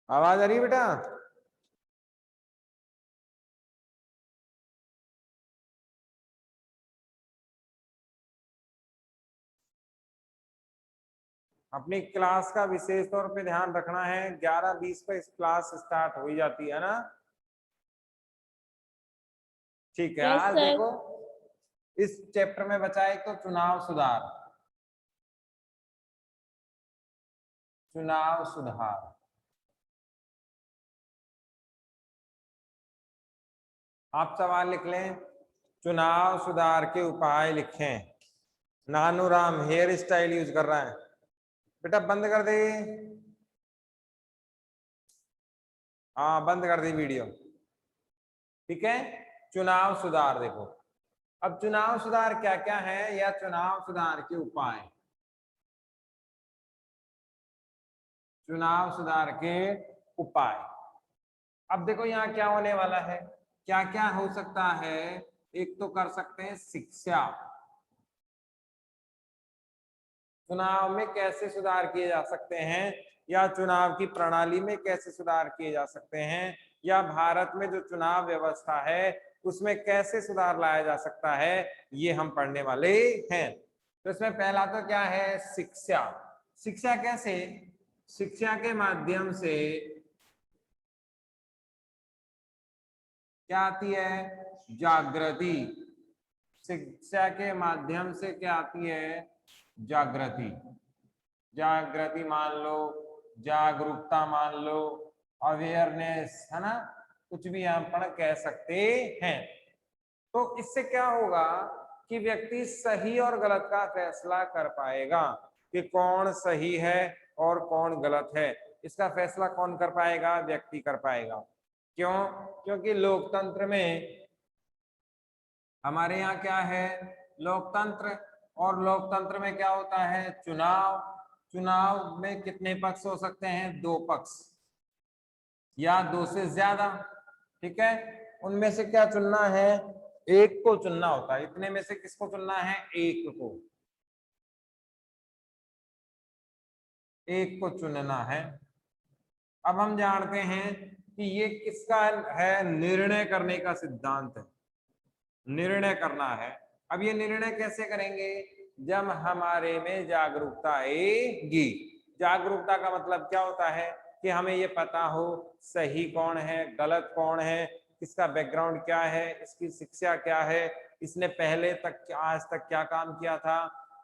आवाज आ रही है बेटा? अपनी क्लास का विशेष तौर पे ध्यान रखना है, 11:20 पर इस क्लास स्टार्ट हो ही जाती है ना। ठीक है, यस आज सर। देखो इस चैप्टर में बचा है तो चुनाव सुधार। चुनाव सुधार आप सवाल लिख लें, चुनाव सुधार के उपाय लिखें। नानूराम हेयर स्टाइल यूज कर रहा है बेटा, बंद कर दे। हाँ बंद कर दी वीडियो। ठीक है, चुनाव सुधार देखो। अब चुनाव सुधार क्या क्या है या चुनाव सुधार के उपाय। चुनाव सुधार के उपाय। अब देखो यहाँ क्या होने वाला है, क्या क्या हो सकता है। एक तो कर सकते हैं शिक्षा, चुनाव में कैसे सुधार किए जा सकते हैं, या चुनाव की प्रणाली में कैसे सुधार किए जा सकते हैं, या भारत में जो चुनाव व्यवस्था है उसमें कैसे सुधार लाया जा सकता है, ये हम पढ़ने वाले हैं। तो इसमें पहला तो क्या है, शिक्षा। शिक्षा कैसे, शिक्षा के माध्यम से क्या आती है, जागृति। शिक्षा के माध्यम से क्या आती है, जागृति। जागृति मान लो, जागरूकता मान लो, अवेयरनेस, है ना, कुछ भी हम पर कह सकते हैं। तो इससे क्या होगा कि व्यक्ति सही और गलत का फैसला कर पाएगा कि कौन सही है और कौन गलत है। इसका फैसला कौन कर पाएगा, व्यक्ति कर पाएगा। क्यों, क्योंकि लोकतंत्र में हमारे यहाँ क्या है, लोकतंत्र, और लोकतंत्र में क्या होता है, चुनाव। चुनाव में कितने पक्ष हो सकते हैं, 2 पक्ष या 2 से ज्यादा। ठीक है, उनमें से क्या चुनना है, एक को चुनना होता है। इतने में से किसको चुनना है, एक को, एक को चुनना है। अब हम जानते हैं कि ये किसका है, निर्णय करने का सिद्धांत है, निर्णय करना है। अब ये निर्णय कैसे करेंगे, जब हमारे में जागरूकता आएगी। जागरूकता का मतलब क्या होता है कि हमें ये पता हो सही कौन है, गलत कौन है, इसका बैकग्राउंड क्या है, इसकी शिक्षा क्या है, इसने पहले तक आज तक क्या काम किया था,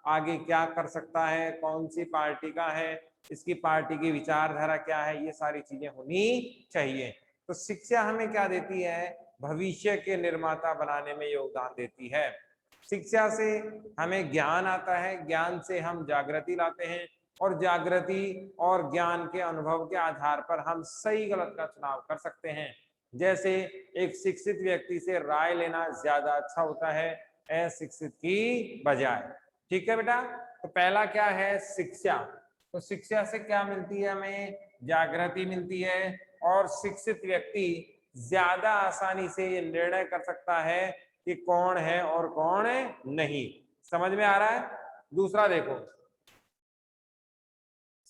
आगे क्या कर सकता है, कौन सी पार्टी का है, इसकी पार्टी की विचारधारा क्या है, ये सारी चीजें होनी चाहिए। तो शिक्षा हमें क्या देती है, भविष्य के निर्माता बनाने में योगदान देती है। शिक्षा से हमें ज्ञान आता है, ज्ञान से हम जागृति लाते हैं, और जागृति और ज्ञान के अनुभव के आधार पर हम सही गलत का चुनाव कर सकते हैं। जैसे एक शिक्षित व्यक्ति से राय लेना ज्यादा अच्छा होता है अशिक्षित की बजाय। ठीक है बेटा, तो पहला क्या है, शिक्षा। तो शिक्षा से क्या मिलती है, हमें जागृति मिलती है, और शिक्षित व्यक्ति ज्यादा आसानी से ये निर्णय कर सकता है कि कौन है और कौन नहीं। समझ में आ रहा है। दूसरा देखो,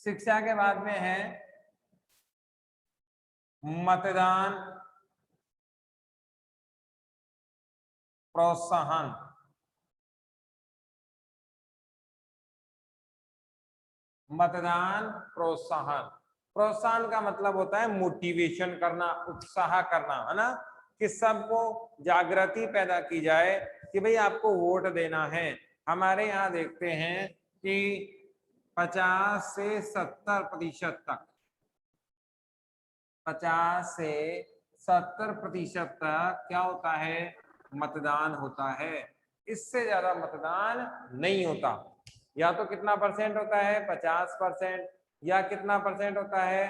शिक्षा के बाद में है मतदान प्रोत्साहन। मतदान प्रोत्साहन, प्रोत्साहन का मतलब होता है मोटिवेशन करना, उत्साह करना, है ना, कि सबको जागृति पैदा की जाए कि भाई आपको वोट देना है। हमारे यहाँ देखते हैं कि 50 से 70% तक, 50 से 70% तक क्या होता है, मतदान होता है। इससे ज्यादा मतदान नहीं होता। या तो कितना परसेंट होता है, 50%, या कितना परसेंट होता है,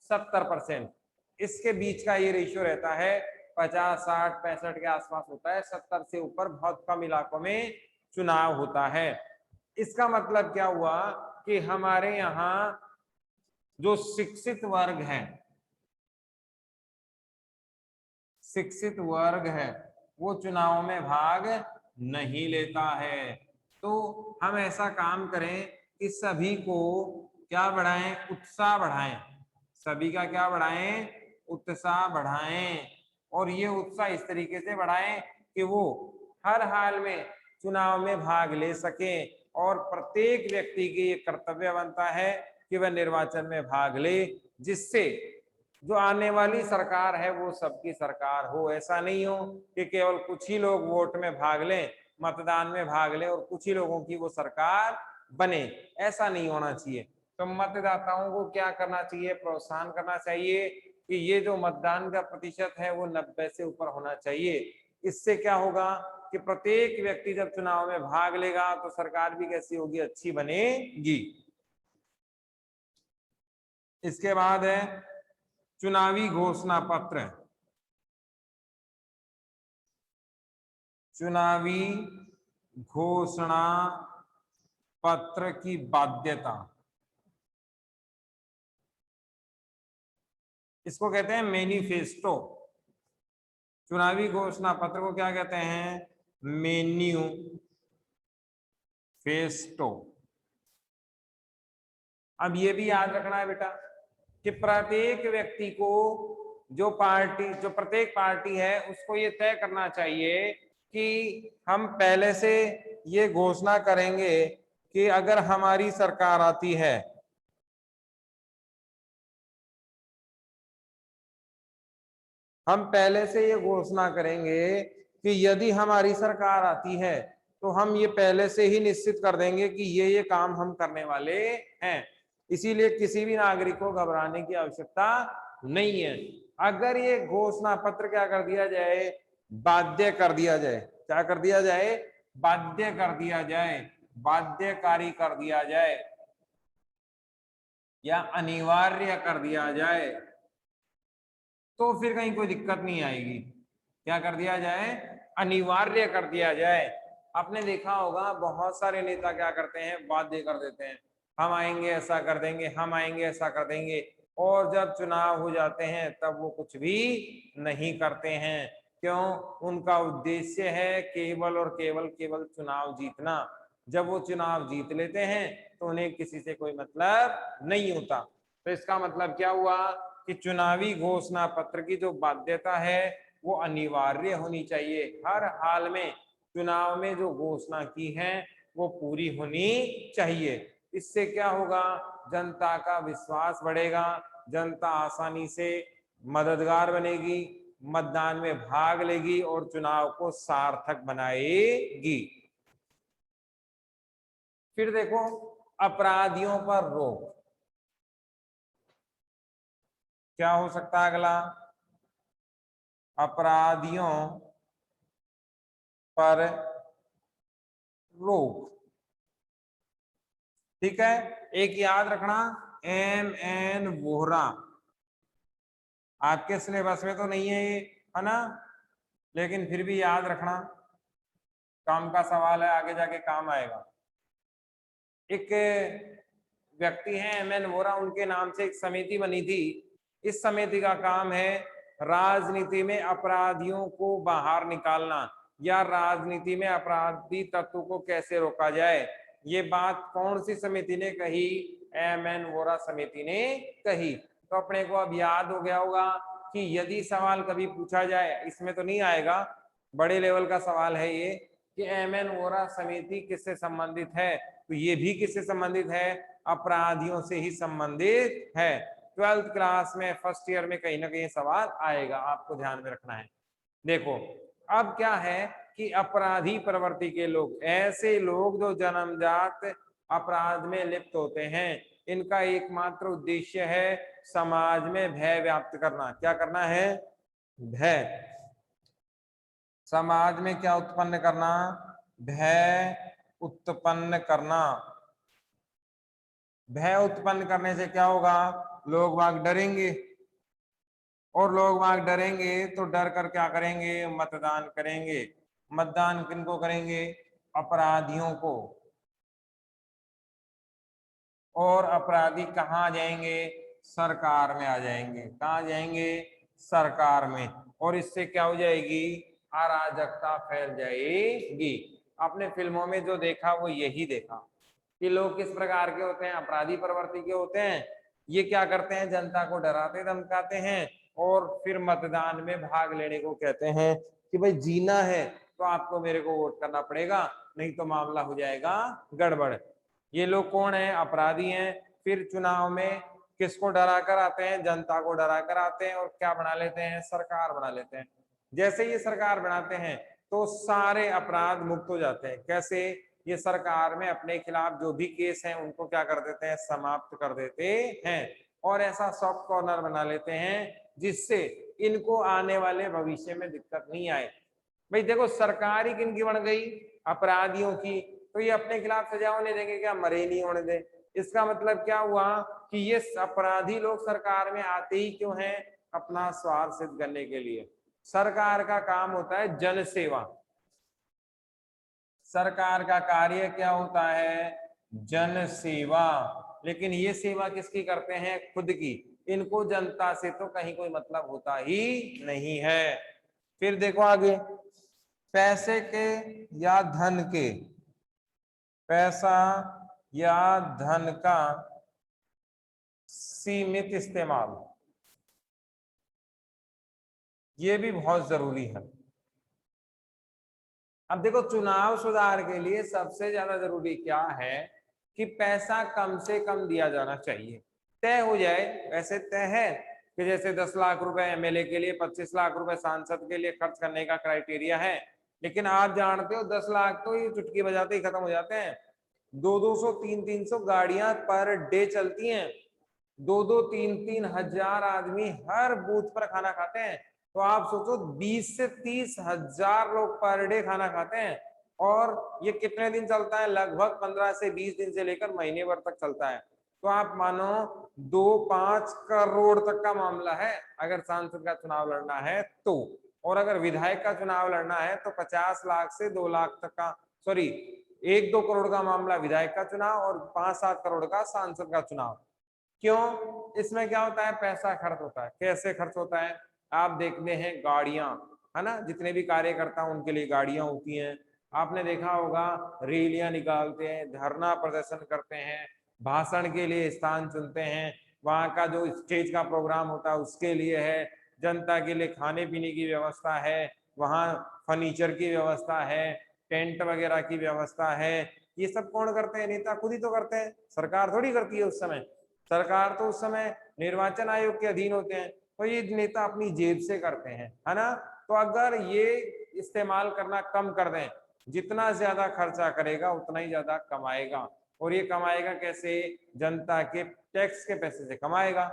70%। इसके बीच का ये रेशियो रहता है, 50, 60, 65 के आसपास होता है। 70 से ऊपर बहुत कम इलाकों में चुनाव होता है। इसका मतलब क्या हुआ कि हमारे यहाँ जो शिक्षित वर्ग है, शिक्षित वर्ग है, वो चुनाव में भाग नहीं लेता है। तो हम ऐसा काम करें कि सभी को क्या बढ़ाएं, उत्साह बढ़ाएं, सभी का क्या बढ़ाएं, उत्साह बढ़ाएं। और ये उत्साह इस तरीके से बढ़ाएं कि वो हर हाल में चुनाव में भाग ले सकें। और प्रत्येक व्यक्ति की ये कर्तव्य बनता है कि वह निर्वाचन में भाग ले, जिससे जो आने वाली सरकार है वो सबकी सरकार हो। ऐसा नहीं हो कि केवल कुछ ही लोग वोट में भाग लें, मतदान में भाग लें और कुछ ही लोगों की वो सरकार बने। ऐसा नहीं होना चाहिए। तो मतदाताओं को क्या करना चाहिए, प्रोत्साहन करना चाहिए कि ये जो मतदान का प्रतिशत है वो 90 से ऊपर होना चाहिए। इससे क्या होगा कि प्रत्येक व्यक्ति जब चुनाव में भाग लेगा तो सरकार भी कैसी होगी, अच्छी बनेगी। इसके बाद है चुनावी घोषणा पत्र। चुनावी घोषणा पत्र की बाध्यता, इसको कहते हैं मैनिफेस्टो। चुनावी घोषणा पत्र को क्या कहते हैं, मैन्यूफेस्टो। अब ये भी याद रखना है बेटा कि प्रत्येक व्यक्ति को जो प्रत्येक पार्टी है उसको ये तय करना चाहिए कि हम पहले से ये घोषणा करेंगे कि अगर हमारी सरकार आती है, हम पहले से ये घोषणा करेंगे कि यदि हमारी सरकार आती है तो हम ये पहले से ही निश्चित कर देंगे कि ये काम हम करने वाले हैं। इसीलिए किसी भी नागरिक को घबराने की आवश्यकता नहीं है। अगर ये घोषणा पत्र क्या कर दिया जाए, बाध्य कर दिया जाए, क्या कर दिया जाए, बाध्य कर दिया जाए, बाध्यकारी कर दिया जाए या अनिवार्य कर दिया जाए, तो फिर कहीं कोई दिक्कत नहीं आएगी। क्या कर दिया जाए, अनिवार्य कर दिया जाए। आपने देखा होगा बहुत सारे नेता क्या करते हैं, वादे कर देते हैं, हम आएंगे ऐसा कर देंगे, हम आएंगे ऐसा कर देंगे, और जब चुनाव हो जाते हैं तब वो कुछ भी नहीं करते हैं। क्यों, उनका उद्देश्य है केवल और केवल केवल चुनाव जीतना। जब वो चुनाव जीत लेते हैं तो उन्हें किसी से कोई मतलब नहीं होता। तो इसका मतलब क्या हुआ कि चुनावी घोषणा पत्र की जो बाध्यता है वो अनिवार्य होनी चाहिए। हर हाल में चुनाव में जो घोषणा की है वो पूरी होनी चाहिए। इससे क्या होगा, जनता का विश्वास बढ़ेगा, जनता आसानी से मददगार बनेगी, मतदान में भाग लेगी और चुनाव को सार्थक बनाएगी। फिर देखो, अपराधियों पर रोक। क्या हो सकता है अगला, अपराधियों पर रोक। ठीक है, एक याद रखना, M.N. वोहरा। आपके सिलेबस में तो नहीं है ये, है ना, लेकिन फिर भी याद रखना, काम का सवाल है, आगे जाके काम आएगा। एक व्यक्ति हैं M.N. वोहरा, उनके नाम से एक समिति बनी थी। इस समिति का काम है राजनीति में अपराधियों को बाहर निकालना या राजनीति में अपराधी तत्व को कैसे रोका जाए। ये बात कौन सी समिति ने कही, M.N. वोहरा समिति ने कही। तो अपने को अब याद हो गया होगा कि यदि सवाल कभी पूछा जाए, इसमें तो नहीं आएगा, बड़े लेवल का सवाल है ये, कि M.N. वोहरा समिति किससे संबंधित है, तो ये भी किससे संबंधित है, अपराधियों से ही संबंधित है। 12th क्लास में फर्स्ट ईयर में कहीं ना कहीं सवाल आएगा, आपको ध्यान में रखना है। देखो अब क्या है कि अपराधी प्रवृत्ति के लोग, ऐसे लोग जो जन्मजात अपराध में लिप्त होते हैं, इनका एकमात्र उद्देश्य है समाज में भय व्याप्त करना। क्या करना है, भय। समाज में क्या उत्पन्न करना, भय उत्पन्न करना। भय उत्पन्न करने से क्या होगा, लोग बाग डरेंगे, और लोग बाग डरेंगे तो डर कर क्या करेंगे, मतदान करेंगे। मतदान किनको करेंगे, अपराधियों को। और अपराधी कहाँ जाएंगे, सरकार में आ जाएंगे। कहाँ जाएंगे, सरकार में। और इससे क्या हो जाएगी, अराजकता फैल जाएगी। आपने फिल्मों में जो देखा वो यही देखा कि लोग किस प्रकार के होते हैं, अपराधी प्रवृत्ति के होते हैं। ये क्या करते हैं, जनता को डराते धमकाते हैं और फिर मतदान में भाग लेने को कहते हैं कि भाई जीना है तो आपको मेरे को वोट करना पड़ेगा, नहीं तो मामला हो जाएगा गड़बड़। ये लोग कौन है, अपराधी हैं। फिर चुनाव में किसको डरा कर आते हैं, जनता को डरा कर आते हैं और क्या बना लेते हैं, सरकार बना लेते हैं। जैसे ये सरकार बनाते हैं तो सारे अपराध मुक्त हो जाते हैं। कैसे, ये सरकार में अपने खिलाफ जो भी केस हैं उनको क्या कर देते हैं, समाप्त कर देते हैं और ऐसा सॉफ्ट कॉर्नर बना लेते हैं जिससे इनको आने वाले भविष्य में दिक्कत नहीं आए। भाई देखो, सरकार ही किनकी बन गई, अपराधियों की, तो ये अपने खिलाफ सजा होने देंगे क्या, मरे नहीं होने दे। इसका मतलब क्या हुआ कि ये अपराधी लोग सरकार में आते ही क्यों हैं, अपना स्वार्थ सिद्ध करने के लिए। सरकार का काम होता है जन सेवा, सरकार का कार्य क्या होता है, जन सेवा। लेकिन ये सेवा किसकी करते हैं, खुद की। इनको जनता से तो कहीं कोई मतलब होता ही नहीं है। फिर देखो आगे, पैसे के या धन के, पैसा या धन का सीमित इस्तेमाल, ये भी बहुत जरूरी है। अब देखो, चुनाव सुधार के लिए सबसे ज्यादा जरूरी क्या है कि पैसा कम से कम दिया जाना चाहिए, तय हो जाए। वैसे तय है कि जैसे 10 लाख रुपए एमएलए के लिए, 25 लाख रुपए सांसद के लिए खर्च करने का क्राइटेरिया है। लेकिन आप जानते हो 10 लाख तो ये चुटकी बजाते ही खत्म हो जाते हैं। 200 300 गाड़ियां पर डे चलती हैं, 2 3 हजार आदमी हर बूथ पर खाना खाते हैं। तो आप सोचो 20 से 30 हजार लोग पर डे खाना खाते हैं और ये कितने दिन चलता है, लगभग 15 से 20 दिन से लेकर महीने भर तक चलता है। तो आप मानो 2-5 करोड़ तक का मामला है अगर सांसद का चुनाव लड़ना है तो। और अगर विधायक का चुनाव लड़ना है तो 50 लाख से 2 लाख तक का, सॉरी 1-2 करोड़ का मामला विधायक का चुनाव और 5-7 करोड़ का सांसद का चुनाव। क्यों, इसमें क्या होता है, पैसा खर्च होता है। कैसे खर्च होता है, आप देखते हैं गाड़ियां, है ना, जितने भी कार्यकर्ता उनके लिए गाड़ियां होती हैं। आपने देखा होगा रैलियां निकालते हैं, धरना प्रदर्शन करते हैं, भाषण के लिए स्थान चुनते हैं, वहां का जो स्टेज का प्रोग्राम होता है उसके लिए है, जनता के लिए खाने पीने की व्यवस्था है, वहां फर्नीचर की व्यवस्था है, टेंट वगैरह की व्यवस्था है। ये सब कौन करते हैं, नेता खुद ही तो करते हैं, सरकार थोड़ी करती है उस समय। सरकार तो उस समय निर्वाचन आयोग के अधीन होते हैं, तो ये नेता अपनी जेब से करते हैं, है ना। तो अगर ये इस्तेमाल करना कम कर दें, जितना ज्यादा खर्चा करेगा उतना ही ज्यादा कमाएगा। और ये कमाएगा कैसे, जनता के टैक्स के पैसे से कमाएगा।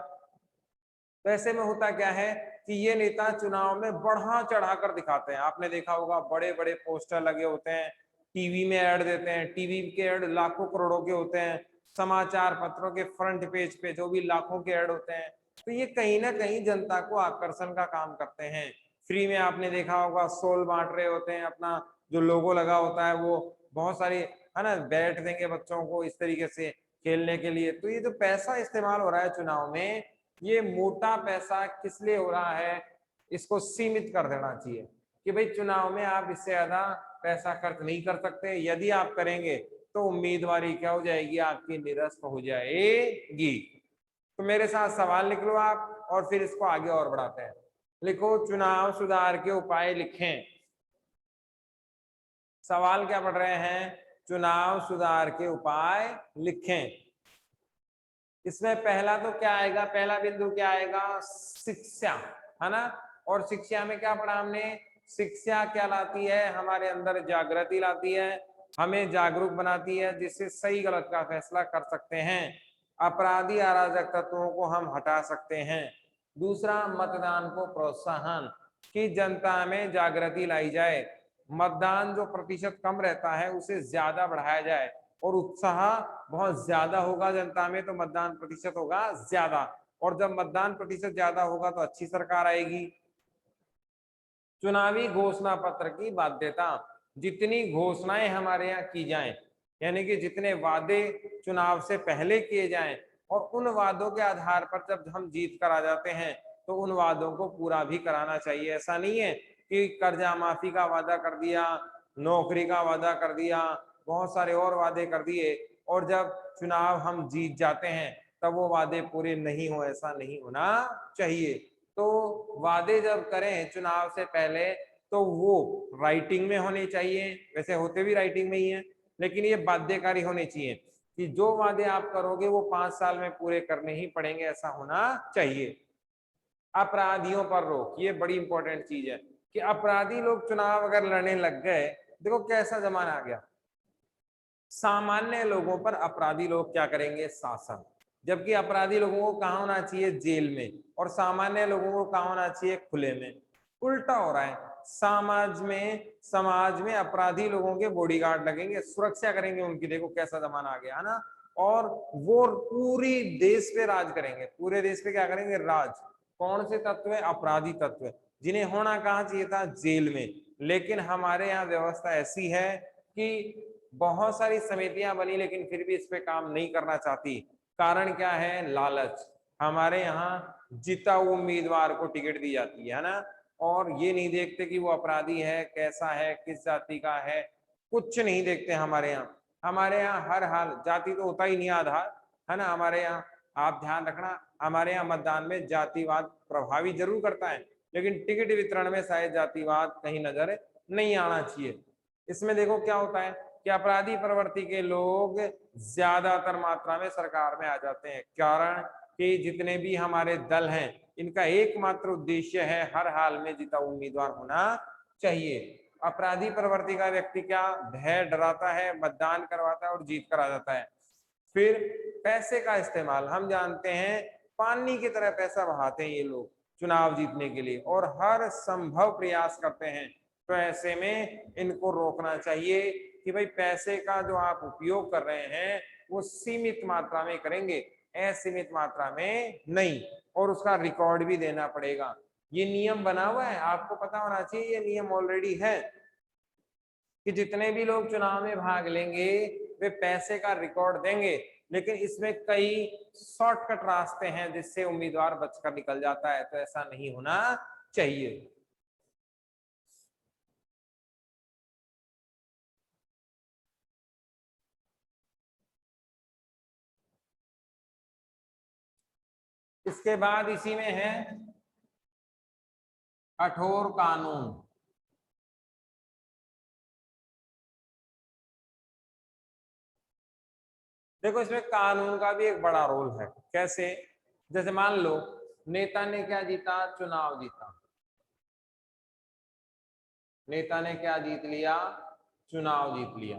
तो ऐसे में होता क्या है कि ये नेता चुनाव में बढ़ा चढ़ाकर दिखाते हैं। आपने देखा होगा बड़े बड़े पोस्टर लगे होते हैं, टीवी में ऐड देते हैं, टीवी के ऐड लाखों करोड़ों के होते हैं, समाचार पत्रों के फ्रंट पेज पे जो भी लाखों के ऐड होते हैं। तो ये कहीं ना कहीं जनता को आकर्षण का काम करते हैं। फ्री में आपने देखा होगा सोल बांट रहे होते हैं, अपना जो लोगो लगा होता है वो बहुत सारी, है ना, बैठ देंगे बच्चों को इस तरीके से खेलने के लिए। तो ये जो पैसा इस्तेमाल हो रहा है चुनाव में, ये मोटा पैसा किस लिए हो रहा है, इसको सीमित कर देना चाहिए कि भाई चुनाव में आप इससे ज्यादा पैसा खर्च नहीं कर सकते। यदि आप करेंगे तो उम्मीदवारी क्या हो जाएगी, आपकी निरस्त हो जाएगी। तो मेरे साथ सवाल लिख लो आप और फिर इसको आगे और बढ़ाते हैं। लिखो, चुनाव सुधार के उपाय लिखें। सवाल क्या पढ़ रहे हैं, चुनाव सुधार के उपाय लिखें। इसमें पहला तो क्या आएगा, पहला बिंदु क्या आएगा, शिक्षा, है ना। और शिक्षा में क्या पढ़ा हमने, शिक्षा क्या लाती है, हमारे अंदर जागृति लाती है, हमें जागरूक बनाती है, जिससे सही गलत का फैसला कर सकते हैं, अपराधी अराजक तत्वों को हम हटा सकते हैं। दूसरा, मतदान को प्रोत्साहन, कि जनता में जागृति लाई जाए, मतदान जो प्रतिशत कम रहता है उसे ज्यादा बढ़ाया जाए और उत्साह बहुत ज्यादा होगा जनता में तो मतदान प्रतिशत होगा ज्यादा, और जब मतदान प्रतिशत ज्यादा होगा तो अच्छी सरकार आएगी। चुनावी घोषणा पत्र की बाध्यता, जितनी घोषणाएं हमारे यहाँ की जाएं, यानी कि जितने वादे चुनाव से पहले किए जाएं और उन वादों के आधार पर जब हम जीत कर आ जाते हैं तो उन वादों को पूरा भी कराना चाहिए। ऐसा नहीं है कि कर्जा माफी का वादा कर दिया, नौकरी का वादा कर दिया, बहुत सारे और वादे कर दिए और जब चुनाव हम जीत जाते हैं तब वो वादे पूरे नहीं हो, ऐसा नहीं होना चाहिए। तो वादे जब करें चुनाव से पहले तो वो राइटिंग में होने चाहिए, वैसे होते भी राइटिंग में ही है, लेकिन ये बाध्यकारी होने चाहिए कि जो वादे आप करोगे वो 5 साल में पूरे करने ही पड़ेंगे, ऐसा होना चाहिए। अपराधियों पर रोक, ये बड़ी इंपॉर्टेंट चीज है कि अपराधी लोग चुनाव अगर लड़ने लग गए, देखो कैसा जमाना आ गया, सामान्य लोगों पर अपराधी लोग क्या करेंगे, शासन। जबकि अपराधी लोगों को कहाँ होना चाहिए, जेल में, और सामान्य लोगों को कहाँ होना चाहिए, खुले में। उल्टा हो रहा है, समाज में अपराधी लोगों के बॉडीगार्ड लगेंगे, सुरक्षा करेंगे उनकी। देखो कैसा जमाना आ गया है ना। और वो पूरी देश पे राज करेंगे, पूरे देश पे क्या करेंगे, राज। कौन से तत्व है, अपराधी तत्व, जिन्हें होना कहाँ चाहिए था, जेल में। लेकिन हमारे यहाँ व्यवस्था ऐसी है कि बहुत सारी समितियां बनी लेकिन फिर भी इस पे काम नहीं करना चाहती। कारण क्या है, लालच। हमारे यहाँ जीता हुआ उम्मीदवार को टिकट दी जाती है ना, और ये नहीं देखते कि वो अपराधी है, कैसा है, किस जाति का है, कुछ नहीं देखते हमारे यहाँ। हमारे यहाँ हर हाल, जाति तो होता ही नहीं आधार, है ना। हमारे यहाँ आप ध्यान रखना, हमारे यहाँ मतदान में जातिवाद प्रभावी जरूर करता है, लेकिन टिकट वितरण में शायद जातिवाद कहीं नजर नहीं आना चाहिए। इसमें देखो क्या होता है कि अपराधी प्रवृत्ति के लोग ज्यादातर मात्रा में सरकार में आ जाते हैं। कारण कि जितने भी हमारे दल हैं, इनका एकमात्र उद्देश्य है हर हाल में जीता उम्मीदवार होना चाहिए। अपराधी प्रवृत्ति का व्यक्ति क्या, भय डराता है, मतदान करवाता है और जीत कर आ जाता है। फिर पैसे का इस्तेमाल, हम जानते हैं पानी की तरह पैसा बहाते हैं ये लोग चुनाव जीतने के लिए, और हर संभव प्रयास करते हैं। तो ऐसे में इनको रोकना चाहिए कि भाई पैसे का जो आप उपयोग कर रहे हैं वो सीमित मात्रा में करेंगे, असीमित मात्रा में नहीं, और उसका रिकॉर्ड भी देना पड़ेगा। ये नियम बना हुआ है, आपको पता होना चाहिए, ये नियम ऑलरेडी है कि जितने भी लोग चुनाव में भाग लेंगे वे पैसे का रिकॉर्ड देंगे। लेकिन इसमें कई शॉर्टकट रास्ते हैं जिससे उम्मीदवार बचकर निकल जाता है, तो ऐसा नहीं होना चाहिए। इसके बाद इसी में है कठोर कानून। देखो इसमें कानून का भी एक बड़ा रोल है। कैसे, जैसे मान लो नेता ने क्या जीता, चुनाव जीता, नेता ने क्या जीत लिया, चुनाव जीत लिया।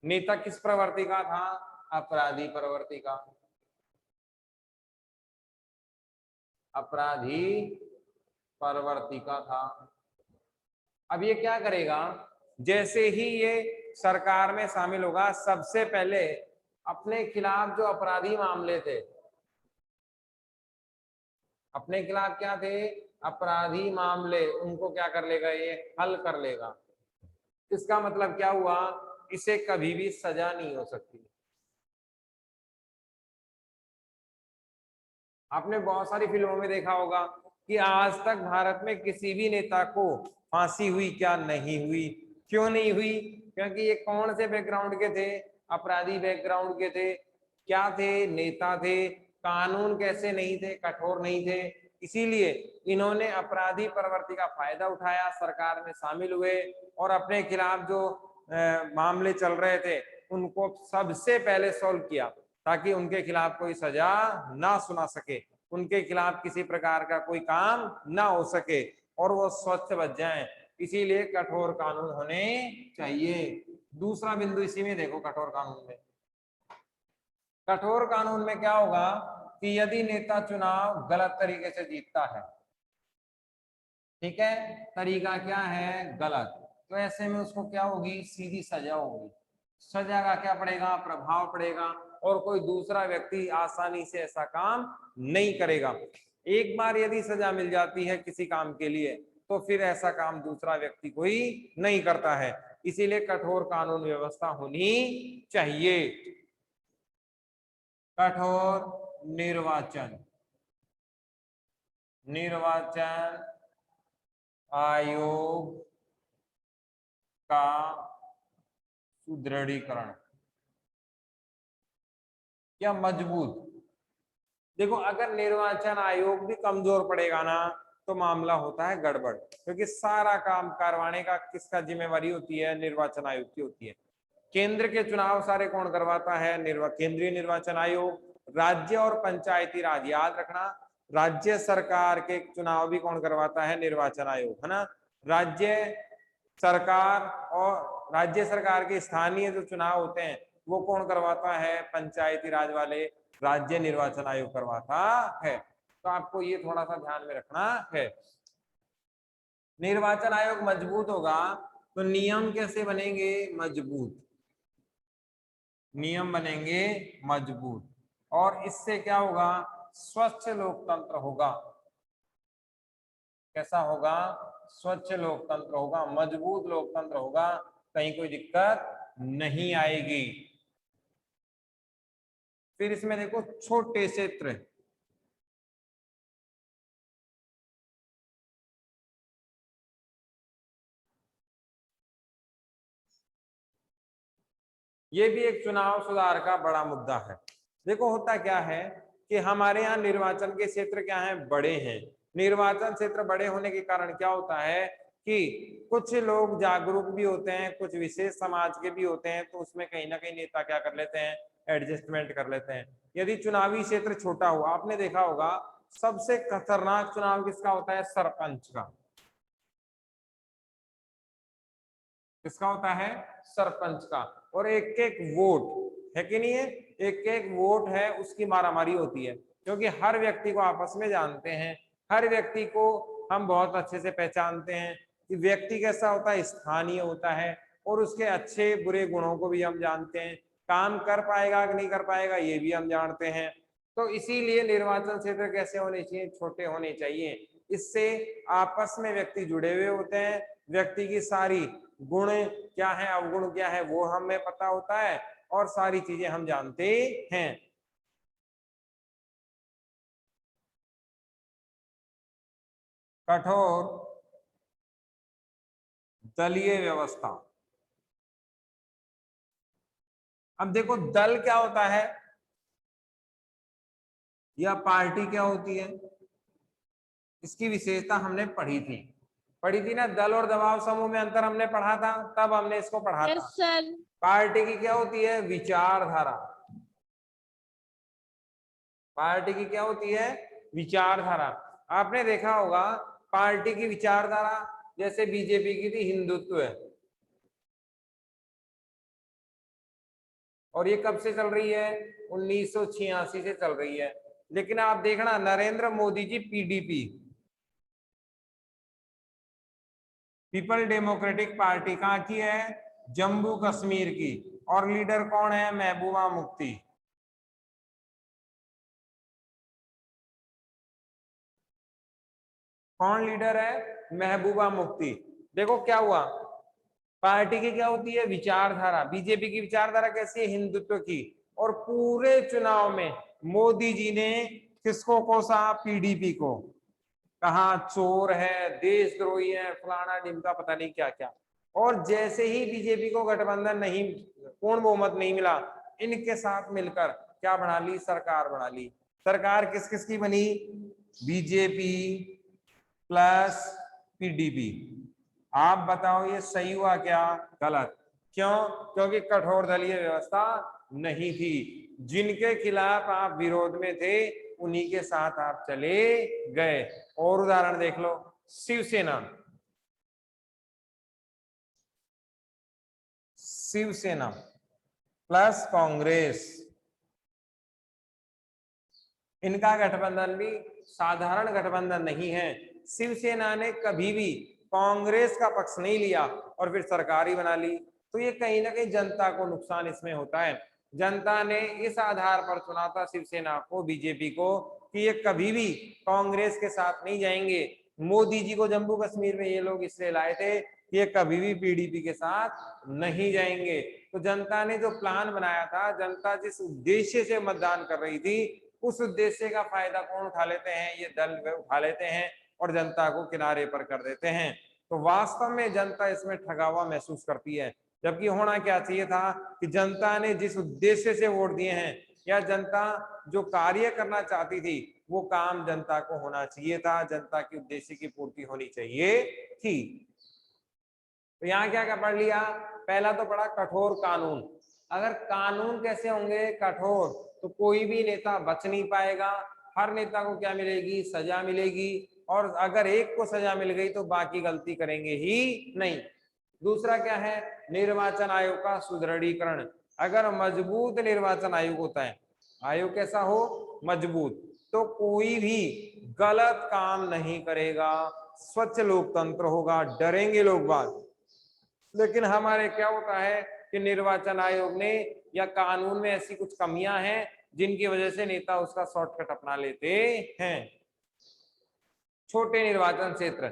नेता किस प्रवृत्ति का था, अपराधी प्रवृत्ति का, अपराधी प्रवृत्ति का था। अब ये क्या करेगा, जैसे ही ये सरकार में शामिल होगा, सबसे पहले अपने खिलाफ जो अपराधी मामले थे, अपने खिलाफ क्या थे, अपराधी मामले, उनको क्या कर लेगा, ये हल कर लेगा। इसका मतलब क्या हुआ, इसे कभी भी सजा नहीं हो सकती। आपने बहुत सारी फिल्मों में देखा होगा कि आज तक भारत में किसी भी नेता को फांसी हुई क्या, नहीं हुई। क्यों नहीं हुई, क्योंकि ये कौन से बैकग्राउंड के थे, अपराधी बैकग्राउंड के थे। क्या थे, नेता थे, कानून कैसे नहीं थे, कठोर नहीं थे। इसीलिए इन्होंने अपराधी प्रवृत्ति का फायदा उठाया, सरकार में शामिल हुए और अपने खिलाफ जो मामले चल रहे थे उनको सबसे पहले सॉल्व किया, ताकि उनके खिलाफ कोई सजा ना सुना सके, उनके खिलाफ किसी प्रकार का कोई काम ना हो सके और वो स्वच्छ बच जाएं। इसीलिए कठोर कानून होने चाहिए। दूसरा बिंदु इसी में देखो, कठोर कानून में, कठोर कानून में क्या होगा कि यदि नेता चुनाव गलत तरीके से जीतता है, ठीक है, तरीका क्या है, गलत, तो ऐसे में उसको क्या होगी, सीधी सजा होगी। सजा का क्या पड़ेगा, प्रभाव पड़ेगा, और कोई दूसरा व्यक्ति आसानी से ऐसा काम नहीं करेगा। एक बार यदि सजा मिल जाती है किसी काम के लिए तो फिर ऐसा काम दूसरा व्यक्ति कोई नहीं करता है। इसीलिए कठोर कानून व्यवस्था होनी चाहिए। कठोर निर्वाचन, निर्वाचन आयोग का सुदृढ़ीकरण या मजबूत, देखो अगर निर्वाचन आयोग भी कमजोर पड़ेगा ना तो मामला होता है गड़बड़, क्योंकि सारा काम करवाने का किसका जिम्मेवारी होती है, निर्वाचन आयोग की होती है। केंद्र के चुनाव सारे कौन करवाता है, केंद्रीय निर्वाचन आयोग। राज्य और पंचायती राज, याद रखना राज्य सरकार के चुनाव भी कौन करवाता है, निर्वाचन आयोग, है ना। राज्य सरकार और राज्य सरकार के स्थानीय जो चुनाव होते हैं वो कौन करवाता है, पंचायती राज वाले राज्य निर्वाचन आयोग करवाता है। तो आपको ये थोड़ा सा ध्यान में रखना है। निर्वाचन आयोग मजबूत होगा तो नियम कैसे बनेंगे, मजबूत, नियम बनेंगे मजबूत, और इससे क्या होगा, स्वच्छ लोकतंत्र होगा। कैसा होगा, स्वच्छ लोकतंत्र होगा, मजबूत लोकतंत्र होगा, कहीं कोई दिक्कत नहीं आएगी। फिर इसमें देखो छोटे क्षेत्र, ये भी एक चुनाव सुधार का बड़ा मुद्दा है। देखो होता क्या है कि हमारे यहाँ निर्वाचन के क्षेत्र क्या हैं, बड़े हैं। निर्वाचन क्षेत्र बड़े होने के कारण क्या होता है कि कुछ लोग जागरूक भी होते हैं, कुछ विशेष समाज के भी होते हैं, तो उसमें कहीं ना कहीं नेता क्या कर लेते हैं, एडजस्टमेंट कर लेते हैं। यदि चुनावी क्षेत्र छोटा हुआ, आपने देखा होगा सबसे खतरनाक चुनाव किसका होता है, सरपंच का। किसका होता है, सरपंच का। और एक एक वोट है कि नहीं है, एक एक वोट है उसकी मारामारी होती है, क्योंकि हर व्यक्ति को आपस में जानते हैं, हर व्यक्ति को हम बहुत अच्छे से पहचानते हैं कि व्यक्ति कैसा होता है, स्थानीय होता है, और उसके अच्छे बुरे गुणों को भी हम जानते हैं, काम कर पाएगा कि नहीं कर पाएगा ये भी हम जानते हैं। तो इसीलिए निर्वाचन क्षेत्र कैसे होने चाहिए, छोटे होने चाहिए। इससे आपस में व्यक्ति जुड़े हुए होते हैं, व्यक्ति की सारी गुण क्या है, अवगुण क्या है वो हमें पता होता है, और सारी चीजें हम जानते हैं। कठोर दलीय व्यवस्था। अब देखो दल क्या होता है या पार्टी क्या होती है, इसकी विशेषता हमने पढ़ी थी ना, दल और दबाव समूह में अंतर हमने पढ़ा था, तब हमने इसको पढ़ा था। सर। पार्टी की क्या होती है, विचारधारा। पार्टी की क्या होती है, विचारधारा। आपने देखा होगा पार्टी की विचारधारा, जैसे बीजेपी की थी हिंदुत्व है, और ये कब से चल रही है, 1986 से चल रही है। लेकिन आप देखना Narendra Modi ji PDP, people democratic party कहाँ की है, जम्मू कश्मीर की, और लीडर कौन है, महबूबा मुफ्ती। कौन लीडर है, महबूबा मुफ्ती। देखो क्या हुआ, पार्टी की क्या होती है, विचारधारा। बीजेपी की विचारधारा कैसी है, हिंदुत्व की। और पूरे चुनाव में मोदी जी ने किसको कोसा, पीडीपी को। कहा चोर है, देशद्रोही है, फलाना ढिमका पता नहीं क्या क्या। और जैसे ही बीजेपी को गठबंधन नहीं, पूर्ण बहुमत नहीं मिला, इनके साथ मिलकर क्या बना ली, सरकार बना ली। सरकार किस किस की बनी, बीजेपी प्लस पीडीपी। आप बताओ ये सही हुआ क्या, गलत। क्यों, क्योंकि कठोर दलीय व्यवस्था नहीं थी। जिनके खिलाफ आप विरोध में थे उन्हीं के साथ आप चले गए। और उदाहरण देख लो, शिवसेना, शिवसेना प्लस कांग्रेस, इनका गठबंधन भी साधारण गठबंधन नहीं है। शिवसेना ने कभी भी कांग्रेस का पक्ष नहीं लिया और फिर सरकार ही बना ली। तो ये कहीं ना कहीं जनता को नुकसान इसमें होता है। जनता ने इस आधार पर चुना था शिवसेना को, बीजेपी को, कि ये कभी भी कांग्रेस के साथ नहीं जाएंगे। मोदी जी को जम्मू कश्मीर में ये लोग इसलिए लाए थे कि ये कभी भी पीडीपी के साथ नहीं जाएंगे। तो जनता ने जो प्लान बनाया था, जनता जिस उद्देश्य से मतदान कर रही थी, उस उद्देश्य का फायदा कौन उठा लेते हैं, ये दल उठा लेते हैं और जनता को किनारे पर कर देते हैं। तो वास्तव में जनता इसमें ठगा हुआ महसूस करती है। जबकि होना क्या चाहिए था कि जनता ने जिस उद्देश्य से वोट दिए हैं या जनता जो कार्य करना चाहती थी वो काम जनता को होना चाहिए था, जनता के उद्देश्य की पूर्ति होनी चाहिए थी। तो यहाँ क्या क्या पढ़ लिया? पहला तो पढ़ा कठोर कानून। अगर कानून कैसे होंगे कठोर, तो कोई भी नेता बच नहीं पाएगा, हर नेता को क्या मिलेगी? सजा मिलेगी, और अगर एक को सजा मिल गई तो बाकी गलती करेंगे ही नहीं। दूसरा क्या है? निर्वाचन आयोग का सुदृढ़ीकरण। अगर मजबूत निर्वाचन आयोग होता है, आयोग कैसा हो? मजबूत, तो कोई भी गलत काम नहीं करेगा, स्वच्छ लोकतंत्र होगा, डरेंगे लोग बात। लेकिन हमारे क्या होता है कि निर्वाचन आयोग ने या कानून में ऐसी कुछ कमियां हैं जिनकी वजह से नेता उसका शॉर्टकट अपना लेते हैं। छोटे निर्वाचन क्षेत्र।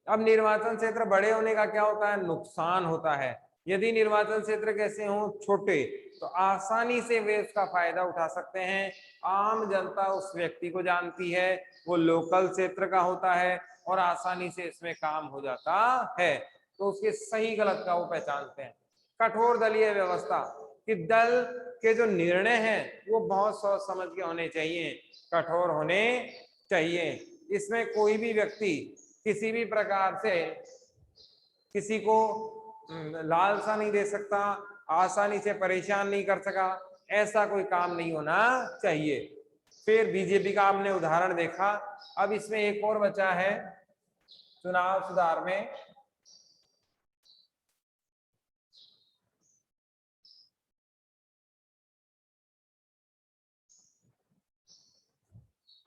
अब निर्वाचन क्षेत्र बड़े होने का क्या होता है? नुकसान होता है। यदि निर्वाचन क्षेत्र कैसे हो? छोटे, तो आसानी से वे उसका फायदा उठा सकते हैं। आम जनता उस व्यक्ति को जानती है, वो लोकल क्षेत्र का होता है और आसानी से इसमें काम हो जाता है, तो उसके सही गलत का वो पहचानते हैं। कठोर दलीय व्यवस्था, कि दल के जो निर्णय हैं वो बहुत सोच समझ के होने चाहिए, कठोर होने चाहिए। इसमें कोई भी व्यक्ति किसी भी प्रकार से किसी को लालसा नहीं दे सकता, आसानी से परेशान नहीं कर सका, ऐसा कोई काम नहीं होना चाहिए। फिर बीजेपी का हमने उदाहरण देखा। अब इसमें एक और बचा है चुनाव सुधार में,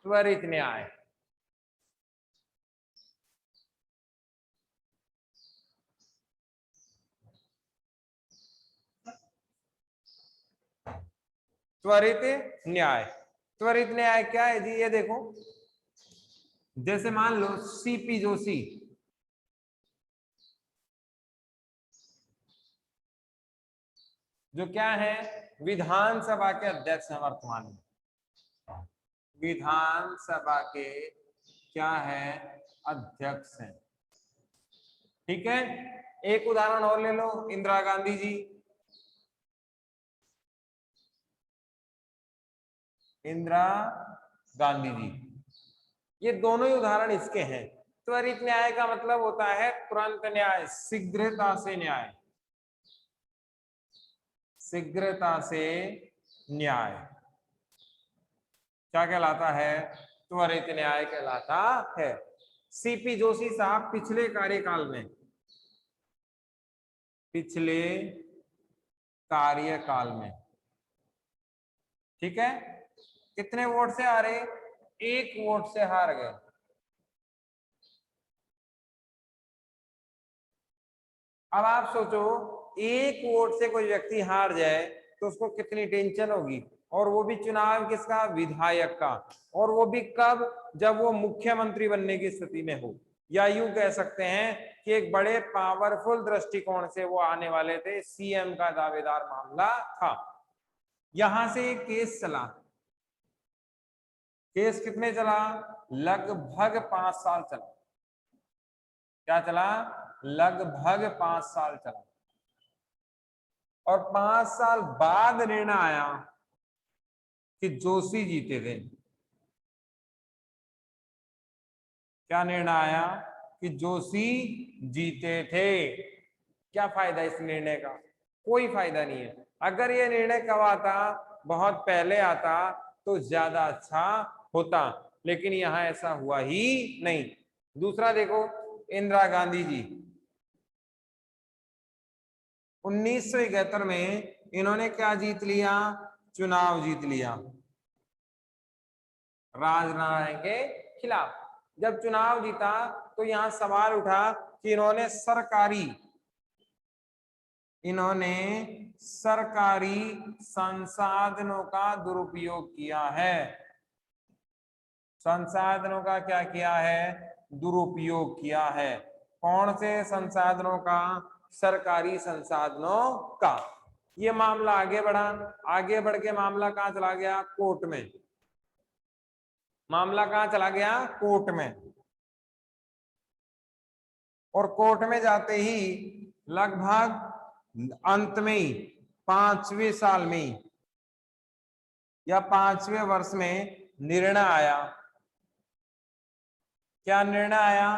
त्वरित न्याय। त्वरित न्याय, त्वरित न्याय क्या है जी? ये देखो, जैसे मान लो सीपी जोशी, जो क्या है? विधानसभा के अध्यक्ष हैं वर्तमान में, विधानसभा के क्या है? अध्यक्ष हैं। ठीक है। एक उदाहरण और ले लो, इंदिरा गांधी जी। इंदिरा गांधी जी, ये दोनों ही उदाहरण इसके हैं। त्वरित न्याय का मतलब होता है तुरंत न्याय, शीघ्रता से न्याय, शीघ्रता से न्याय क्या कहलाता है? त्वरित न्याय कहलाता है। सीपी जोशी साहब पिछले कार्यकाल में, पिछले कार्यकाल में, ठीक है, कितने वोट से हारे? 1 वोट से हार गए। अब आप सोचो, 1 वोट से कोई व्यक्ति हार जाए तो उसको कितनी टेंशन होगी, और वो भी चुनाव किसका? विधायक का, और वो भी कब? जब वो मुख्यमंत्री बनने की स्थिति में हो, या यूं कह सकते हैं कि एक बड़े पावरफुल दृष्टिकोण से वो आने वाले थे, सीएम का दावेदार मामला था। यहां से एक केस चला। केस कितने चला? लगभग 5 साल चला। क्या चला? लगभग 5 साल चला। और 5 साल बाद निर्णय आया कि जोशी जीते थे। क्या निर्णय आया? कि जोशी जीते थे। क्या फायदा इस निर्णय का? कोई फायदा नहीं है। अगर ये निर्णय कब आता? बहुत पहले आता तो ज्यादा अच्छा होता, लेकिन यहां ऐसा हुआ ही नहीं। दूसरा देखो, इंदिरा गांधी जी 1971 में इन्होंने क्या जीत लिया? चुनाव जीत लिया राजनारायण के खिलाफ। जब चुनाव जीता तो यहां सवाल उठा कि इन्होंने सरकारी संसाधनों का दुरुपयोग किया है। संसाधनों का क्या किया है? दुरुपयोग किया है। कौन से संसाधनों का? सरकारी संसाधनों का। ये मामला आगे बढ़ा, आगे बढ़ के मामला कहां चला गया? कोर्ट में। मामला कहां चला गया? कोर्ट में। और कोर्ट में जाते ही लगभग अंत में ही 5वें साल में ही या 5वें वर्ष में निर्णय आया, क्या निर्णय आया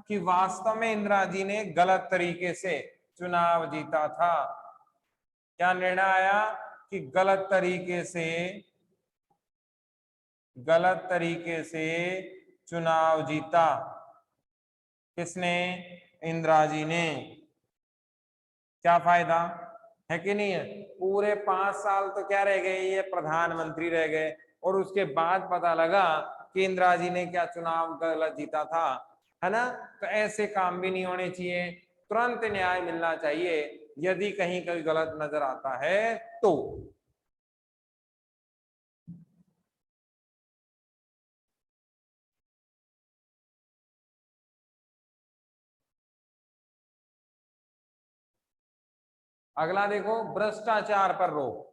कि वास्तव में इंदिरा जी ने गलत तरीके से चुनाव जीता था, क्या निर्णय आया कि गलत तरीके से चुनाव जीता, किसने? इंदिरा जी ने। क्या फायदा है कि नहीं है? पूरे 5 साल तो क्या रह गए, ये प्रधानमंत्री रह गए, और उसके बाद पता लगा कि इंदिरा जी ने क्या चुनाव गलत जीता था, है ना? तो ऐसे काम भी नहीं होने चाहिए, तुरंत न्याय मिलना चाहिए यदि कहीं कोई गलत नजर आता है तो। अगला देखो, भ्रष्टाचार पर रोक।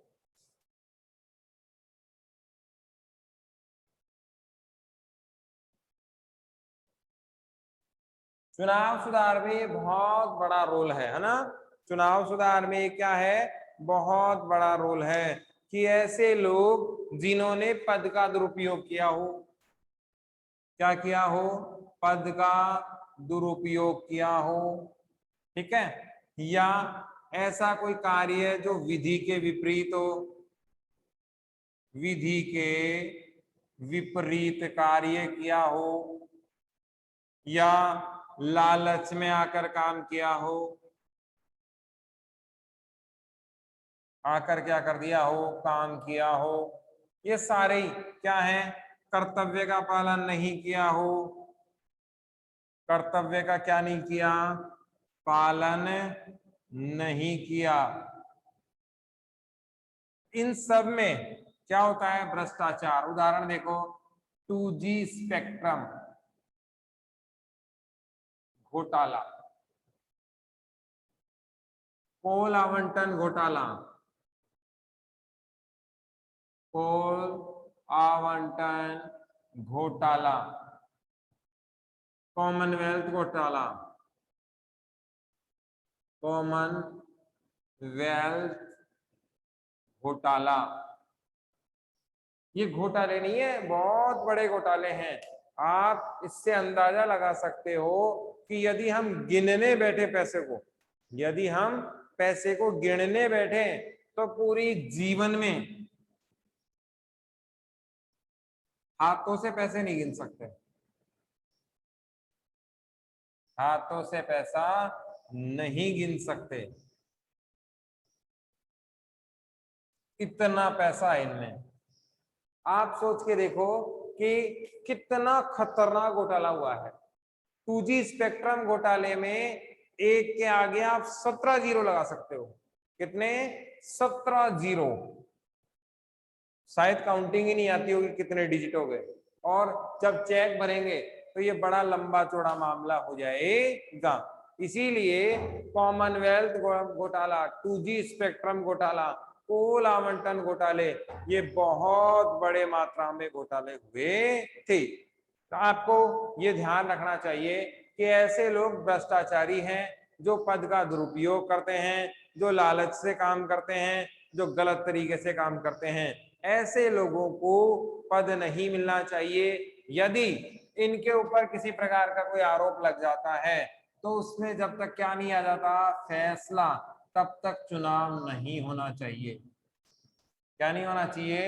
चुनाव सुधार में बहुत बड़ा रोल है ना? चुनाव सुधार में क्या है, बहुत बड़ा रोल है कि ऐसे लोग जिन्होंने पद का दुरुपयोग किया हो, क्या किया हो? पद का दुरुपयोग किया हो, ठीक है, या ऐसा कोई कार्य जो विधि के विपरीत हो, विधि के विपरीत कार्य किया हो, या लालच में आकर काम किया हो, आकर क्या कर दिया हो, काम किया हो, ये सारे क्या है? कर्तव्य का पालन नहीं किया हो, कर्तव्य का क्या नहीं किया? पालन नहीं किया। इन सब में क्या होता है? भ्रष्टाचार। उदाहरण देखो, 2G स्पेक्ट्रम घोटाला, कोल आवंटन घोटाला, कोल आवंटन घोटाला, कॉमनवेल्थ घोटाला, कॉमनवेल्थ घोटाला। ये घोटाले नहीं है, बहुत बड़े घोटाले हैं। आप इससे अंदाजा लगा सकते हो कि यदि हम गिनने बैठे पैसे को, यदि हम पैसे को गिनने बैठे तो पूरी जीवन में हाथों से पैसे नहीं गिन सकते, हाथों से पैसा नहीं गिन सकते, इतना पैसा है इनमें। आप सोच के देखो कि कितना खतरनाक घोटाला हुआ है। 2G स्पेक्ट्रम घोटाले में एक के आगे आप 17 जीरो लगा सकते हो। कितने? 17 जीरो। शायद काउंटिंग ही नहीं आती होगी कितने डिजिट हो गए। और जब चेक भरेंगे तो ये बड़ा लंबा चौड़ा मामला हो जाएगा। इसीलिए कॉमनवेल्थ घोटाला, 2G स्पेक्ट्रम घोटाला, कोल आवंटन घोटाले, ये बहुत बड़े मात्रा में घोटाले हुए थे। तो आपको ये ध्यान रखना चाहिए कि ऐसे लोग भ्रष्टाचारी हैं, जो पद का दुरुपयोग करते हैं, जो लालच से काम करते हैं, जो गलत तरीके से काम करते हैं। ऐसे लोगों को पद नहीं मिलना चाहिए। यदि इनके ऊपर किसी प्रकार का कोई आरोप लग जाता है तो उसमें जब तक क्या नहीं आ जाता फैसला, तब तक चुनाव नहीं होना चाहिए। क्या नहीं होना चाहिए?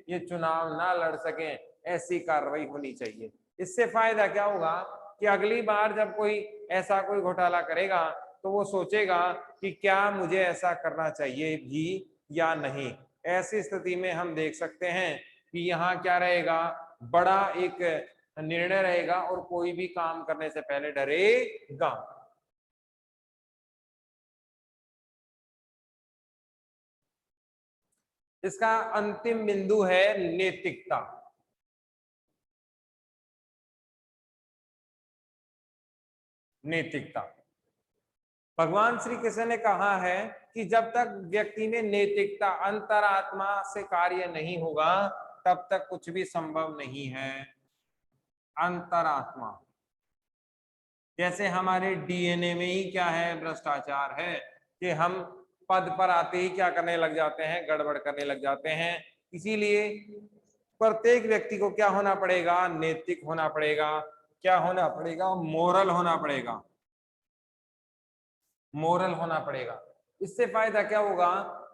ये चुनाव ना लड़ सके, ऐसी कार्रवाई होनी चाहिए। इससे फायदा क्या होगा कि अगली बार जब कोई ऐसा कोई घोटाला करेगा तो वो सोचेगा कि क्या मुझे ऐसा करना चाहिए भी या नहीं। ऐसी स्थिति में हम देख सकते हैं कि यहाँ क्या रहेगा, बड़ा एक निर्णय रहेगा और कोई भी काम करने से पहले डरेगा। इसका अंतिम बिंदु है नैतिकता। नैतिकता, भगवान श्री कृष्ण ने कहा है कि जब तक व्यक्ति में नैतिकता, अंतरात्मा से कार्य नहीं होगा तब तक कुछ भी संभव नहीं है। अंतरात्मा, जैसे हमारे डीएनए में ही क्या है? भ्रष्टाचार है कि हम पद पर आते ही क्या करने लग जाते हैं? गड़बड़ करने लग जाते हैं। इसीलिए प्रत्येक व्यक्ति को क्या होना पड़ेगा, नैतिक होना पड़ेगा, क्या होना पड़ेगा, मोरल होना पड़ेगा, मोरल होना पड़ेगा। इससे फायदा क्या होगा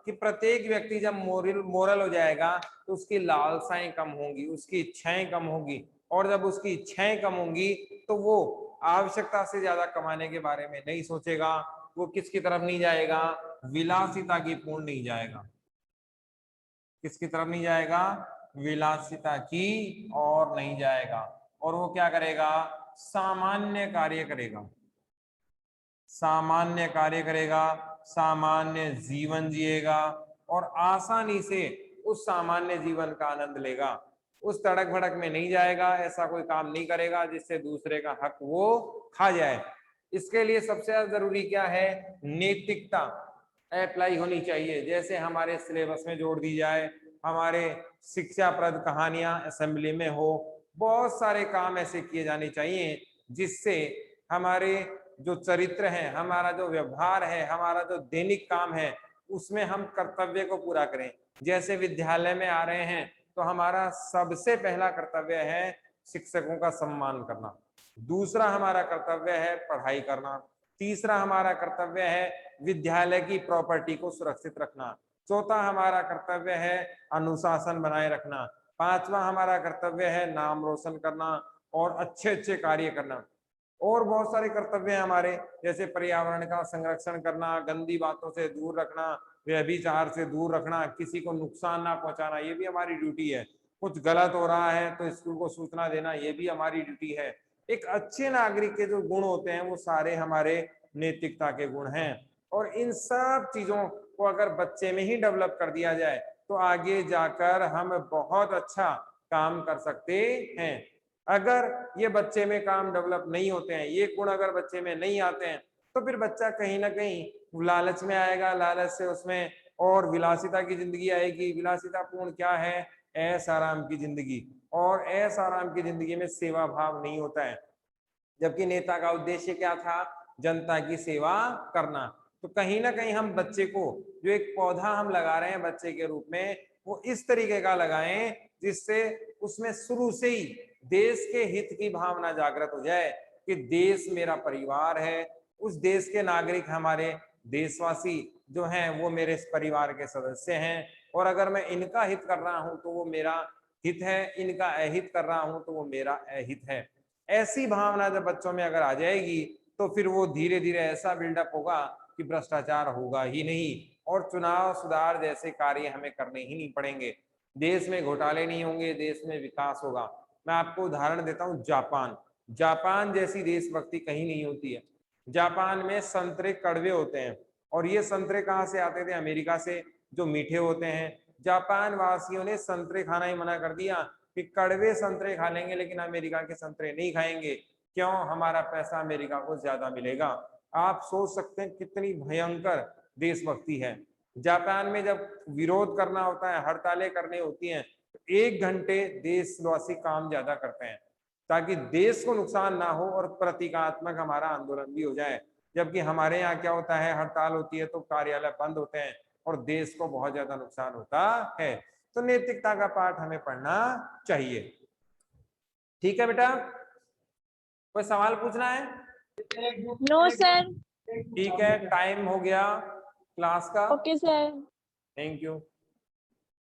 कि प्रत्येक व्यक्ति जब मोरल हो जाएगा तो उसकी लालसाएं कम होंगी, उसकी इच्छाएं कम होंगी, और जब उसकी इच्छाएं कम होंगी तो वो आवश्यकता से ज्यादा कमाने के बारे में नहीं सोचेगा, वो किसकी तरफ नहीं जाएगा, विलासिता की पूर्ण नहीं जाएगा, किसकी तरफ नहीं जाएगा, विलासिता की और नहीं जाएगा, और वो क्या करेगा, सामान्य कार्य करेगा, सामान्य कार्य करेगा, सामान्य जीवन जिएगा और आसानी से उस सामान्य जीवन का आनंद लेगा, उस तड़क भड़क में नहीं जाएगा, ऐसा कोई काम नहीं करेगा जिससे दूसरे का हक वो खा जाए। इसके लिए सबसे ज्यादा जरूरी क्या है, नैतिकता अप्लाई होनी चाहिए। जैसे हमारे सिलेबस में जोड़ दी जाए, हमारे शिक्षाप्रद कहानियां असेंबली में हो, बहुत सारे काम ऐसे किए जाने चाहिए जिससे हमारे जो चरित्र है, हमारा जो व्यवहार है, हमारा जो दैनिक काम है, उसमें हम कर्तव्य को पूरा करें। जैसे विद्यालय में आ रहे हैं तो हमारा सबसे पहला कर्तव्य है शिक्षकों का सम्मान करना, दूसरा हमारा कर्तव्य है पढ़ाई करना, तीसरा हमारा कर्तव्य है विद्यालय की प्रॉपर्टी को सुरक्षित रखना, चौथा हमारा कर्तव्य है अनुशासन बनाए रखना, पांचवा हमारा कर्तव्य है नाम रोशन करना और अच्छे अच्छे कार्य करना। और बहुत सारे कर्तव्य हैं हमारे, जैसे पर्यावरण का संरक्षण करना, गंदी बातों से दूर रखना, व्यभिचार से दूर रखना, किसी को नुकसान ना पहुंचाना, ये भी हमारी ड्यूटी है। कुछ गलत हो रहा है तो स्कूल को सूचना देना, ये भी हमारी ड्यूटी है। एक अच्छे नागरिक के जो गुण होते हैं वो सारे हमारे नैतिकता के गुण हैं, और इन सब चीजों को अगर बच्चे में ही डेवलप कर दिया जाए तो आगे जाकर हम बहुत अच्छा काम कर सकते हैं। अगर ये बच्चे में काम डेवलप नहीं होते हैं, ये गुण अगर बच्चे में नहीं आते हैं, तो फिर बच्चा कहीं ना कहीं लालच में आएगा, लालच से उसमें और विलासिता की जिंदगी आएगी। विलासिता पूर्ण क्या है, ऐश आराम की जिंदगी, और ऐश आराम की जिंदगी में सेवा भाव नहीं होता है, जबकि नेता का उद्देश्य क्या था, जनता की सेवा करना। तो कहीं ना कहीं हम बच्चे को, जो एक पौधा हम लगा रहे हैं बच्चे के रूप में, वो इस तरीके का लगाएं जिससे उसमें शुरू से ही देश के हित की भावना जागृत हो जाए कि देश मेरा परिवार है, उस देश के नागरिक, हमारे देशवासी जो हैं वो मेरे इस परिवार के सदस्य हैं, और अगर मैं इनका हित कर रहा हूं तो वो मेरा हित है, इनका अहित कर रहा हूं तो वो मेरा अहित है। ऐसी भावना जब बच्चों में अगर आ जाएगी तो फिर वो धीरे धीरे ऐसा बिल्डअप होगा कि भ्रष्टाचार होगा ही नहीं, और चुनाव सुधार जैसे कार्य हमें करने ही नहीं पड़ेंगे, देश में घोटाले नहीं होंगे, देश में विकास होगा। मैं आपको उदाहरण देता हूँ, जापान, जापान जैसी देशभक्ति कहीं नहीं होती है। जापान में संतरे कड़वे होते हैं, और ये संतरे कहाँ से आते थे, अमेरिका से, जो मीठे होते हैं। जापान वासियों ने संतरे खाना ही मना कर दिया कि कड़वे संतरे खा लेंगे लेकिन अमेरिका के संतरे नहीं खाएंगे, क्यों, हमारा पैसा अमेरिका को ज्यादा मिलेगा। आप सोच सकते हैं कितनी भयंकर देशभक्ति है। जापान में जब विरोध करना होता है, हड़तालें करनी होती हैं, तो 1 घंटे देशवासी काम ज्यादा करते हैं ताकि देश को नुकसान ना हो और प्रतीकात्मक हमारा आंदोलन भी हो जाए। जबकि हमारे यहाँ क्या होता है, हड़ताल होती है तो कार्यालय बंद होते हैं और देश को बहुत ज्यादा नुकसान होता है। तो नैतिकता का पाठ हमें पढ़ना चाहिए। ठीक है बेटा, कोई सवाल पूछना है? No sir. ठीक है, टाइम हो गया क्लास का। Okay sir. Thank you.